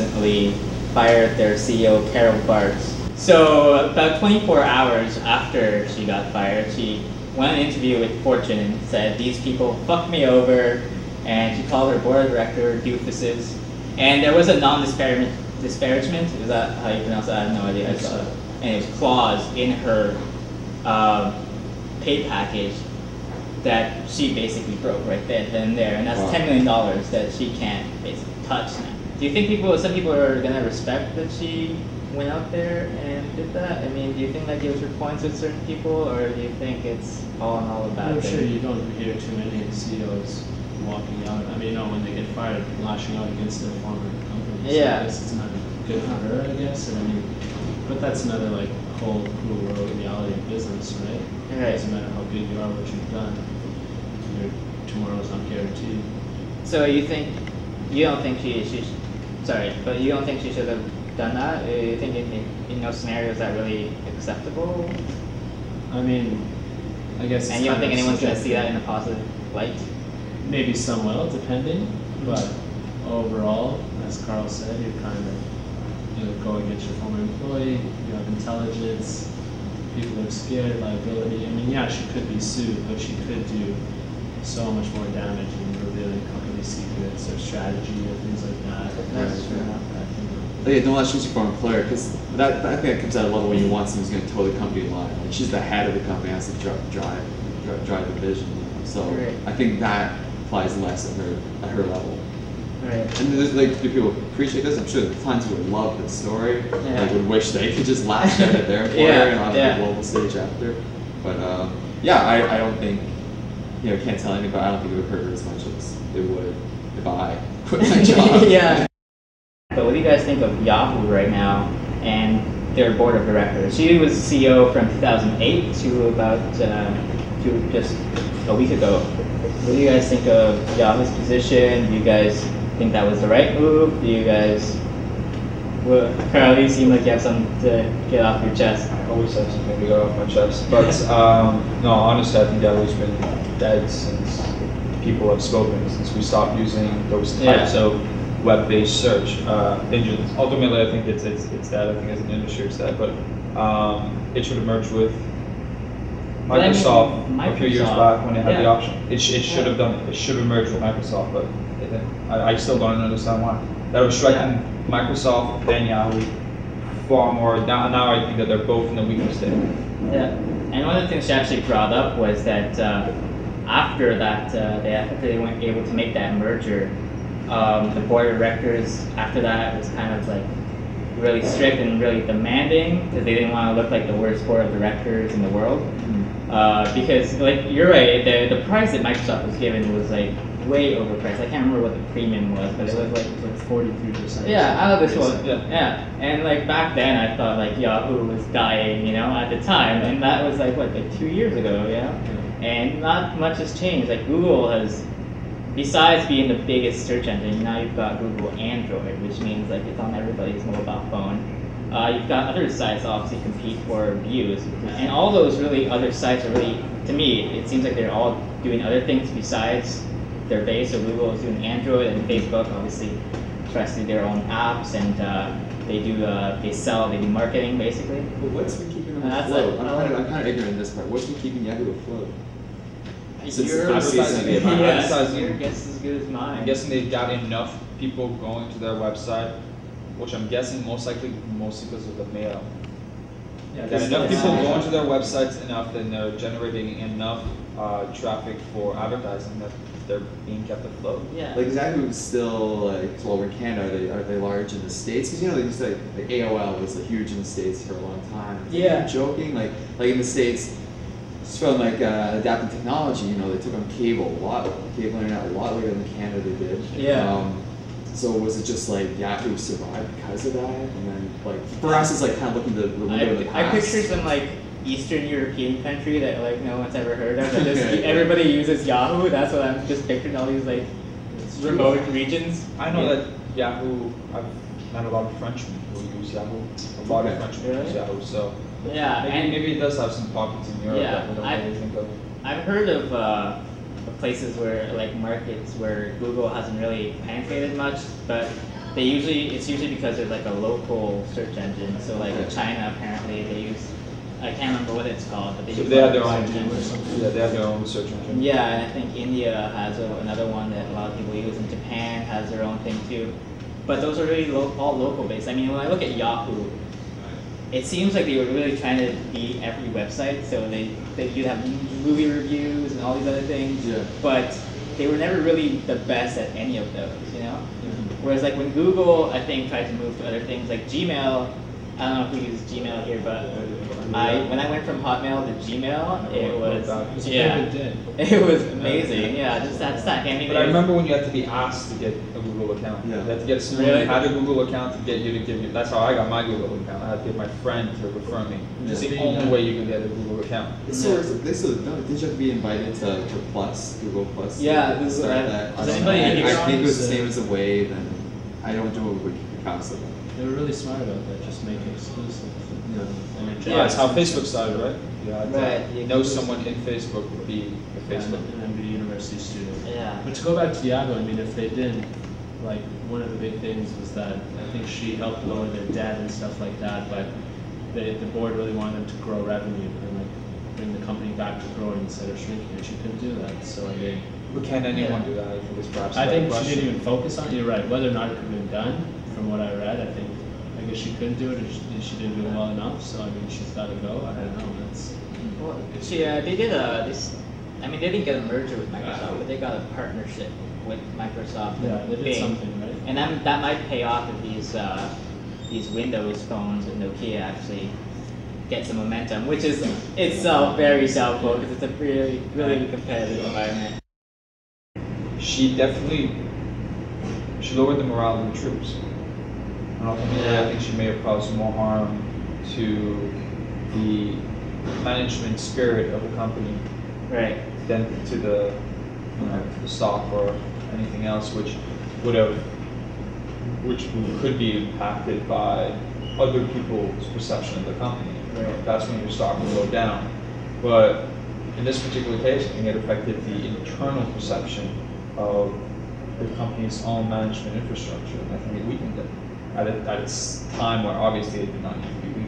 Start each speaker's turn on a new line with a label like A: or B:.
A: recently fired their CEO Carol Bartz. So about 24 hours after she got fired, she went on an interview with Fortune and said, "These people fucked me over," and she called her board of director doofuses. And there was a non-disparagement, is that how you pronounce that? I have no idea. I saw it. And it was clause in her pay package that she basically broke right then and there, and that's $10 million that she can't basically touch now. Do you think some people are gonna respect that she went out there and did that? I mean, do you think that gives her points with certain people, or do you think it's all in all a bad thing?
B: I'm sure you don't hear too many CEOs walking out. I mean, when they get fired, lashing out against their former company. So
A: yeah.
B: I guess it's not good for her, I guess. And I mean, but that's another like whole cool world reality of business, right?
A: Right.
B: It doesn't matter how big you are, what you've done. Your tomorrow's not guaranteed.
A: So you don't think she should have done that? You think in those scenarios that really acceptable?
B: I mean, I guess.
A: And you don't think anyone's going to see that in a positive light?
B: Maybe some will, depending. But overall, as Carl said, you're kind of go against your former employee. You have intelligence. People are scared, liability. I mean, yeah, she could be sued, but she could do so much more damage in revealing company secrets or strategy or things like that.
A: That's true.
C: Yeah, don't let she's your former employer, because I think that comes at a level when you want someone who's going to toe the company line. Like, she's the head of the company, has to drive the vision. So
A: right.
C: I think that applies less at her level.
A: Right.
C: And there's do people appreciate this? I'm sure the tons who would love this story.
A: Yeah.
C: Like would wish they could just lash out at their employer and on the global stage after. But yeah, I don't think can't tell anybody. I don't think it would hurt her as much as it would if I quit my job.
A: Yeah. But what do you guys think of Yahoo right now and their board of directors? She was CEO from 2008 to about to just a week ago. What do you guys think of Yahoo's position? Do you guys think that was the right move? Do you guys, Carl, you seem like you have something to get off your chest.
D: I always have something to get off my chest. But no, honestly, I think Yahoo's been dead since people have spoken, since we stopped using those types of web-based search engines. Ultimately, I think it's dead. I think as an industry it's dead. But it should have merged with Microsoft a few years back when they had the option. It should have done it. It should have merged with Microsoft, but it didn't. I still don't understand why. That would strengthen Microsoft and Yahoo far more. Now I think that they're both in a weaker state.
A: Yeah, and one of the things she actually brought up was that after they weren't able to make that merger, the board of directors after that was kind of like really strict and really demanding because they didn't want to look like the worst board of directors in the world. Because like you're right, the price that Microsoft was given was like way overpriced. I can't remember what the premium was, but it was like 43%. Yeah, out of this one. Yeah, and like back then I thought like Yahoo was dying, at the time, and that was like 2 years ago, and not much has changed. Like Google has, besides being the biggest search engine, now you've got Google Android, which means like it's on everybody's mobile phone. You've got other sites obviously compete for views, and all those really other sites are really, to me, it seems like they're all doing other things besides their base. So Google is doing Android, and Facebook obviously tries to do their own apps, and they do marketing basically.
C: But what's been keeping them afloat? I'm kind of ignorant in this part. What's been keeping Yahoo afloat?
D: Your advertising,
A: your guess is as good as mine.
D: I'm guessing they've got enough people going to their website, which I'm guessing most likely mostly because of the mail. Yeah, got enough people going to their websites enough, and they're generating enough traffic for advertising that they're being kept afloat.
A: Yeah.
C: Like Yahoo is still we're in Canada. Are they large in the States? Because they used to like AOL was huge in the States for a long time.
A: Yeah.
C: I'm joking. Like in the States. From adapting technology, they took on cable internet a lot later than Canada did.
A: Yeah.
C: So was it just like Yahoo survived because of that, and then for us it's kind of looking the window of the past.
A: I picture some Eastern European country that no one's ever heard of, and everybody uses Yahoo. That's what I'm just picturing, all these remote regions.
D: I know that Yahoo. I've met a lot of Frenchmen who use Yahoo. A lot of Frenchmen use Yahoo. So.
A: Yeah,
D: maybe it does have some pockets in Europe that we don't really think of.
A: I've heard of places where markets where Google hasn't really penetrated much, but it's usually because there's like a local search engine. So like China apparently they use, I can't remember what it's called, but they use
D: they have their
A: a
D: own
A: search engine.
D: Yeah, they have their own search engine.
A: Yeah, and I think India has another one that a lot of people use, and Japan has their own thing too. But those are really all local based. I mean, when I look at Yahoo, it seems like they were really trying to be every website. So they do have movie reviews and all these other things.
C: Yeah.
A: But they were never really the best at any of those, you know? Whereas like when Google, I think, tried to move to other things, like Gmail, I don't know if we use Gmail here, but when I went from Hotmail to Gmail, it was it was amazing. Yeah, just that stack. I mean,
D: but I remember when you had to be asked to get a Google account.
C: Yeah.
D: You had to get someone who had a Google account to get you to give you. That's how I got my Google account. I had to get my friend to refer me. It's the only way you could get a Google account.
C: Did you have to be invited to Plus, Google Plus?
A: Yeah, this is
C: I think it was the same as a Wave, and I don't do it with Picasso.
B: They were really smart about that, just make it exclusive.
D: Yeah, that's how Facebook started, right? You know someone in Facebook would be a Facebook.
B: And then be a university student.
A: Yeah.
B: But to go back to Yahoo, I mean, if they didn't, like, one of the big things was that I think she helped lower their debt and stuff like that, but the board really wanted them to grow revenue and like bring the company back to growing instead of shrinking, and she couldn't do that. So I mean,
D: but can anyone do that? I think it's perhaps
B: I think she didn't even focus on it. You're right. Whether or not it could have been done, from what I read, I guess she couldn't do it, or she didn't do it well enough. So I mean, she's got to go. I don't know.
A: Well, they did I mean, they didn't get a merger with Microsoft, but they got a partnership with Microsoft.
B: Yeah, they did
A: Bing.
B: something, right?
A: And that might pay off if these Windows phones and Nokia actually get some momentum, which is itself very doubtful because it's a really, really competitive environment.
D: She lowered the morale of the troops. I think she may have caused more harm to the management spirit of the company,
A: right,
D: than to the to the stock or anything else, which could be impacted by other people's perception of the company. Right. That's when your stock will go down. But in this particular case, I think it affected the internal perception of the company's own management infrastructure. I think it weakened it at its time where obviously it did not need to be weakened.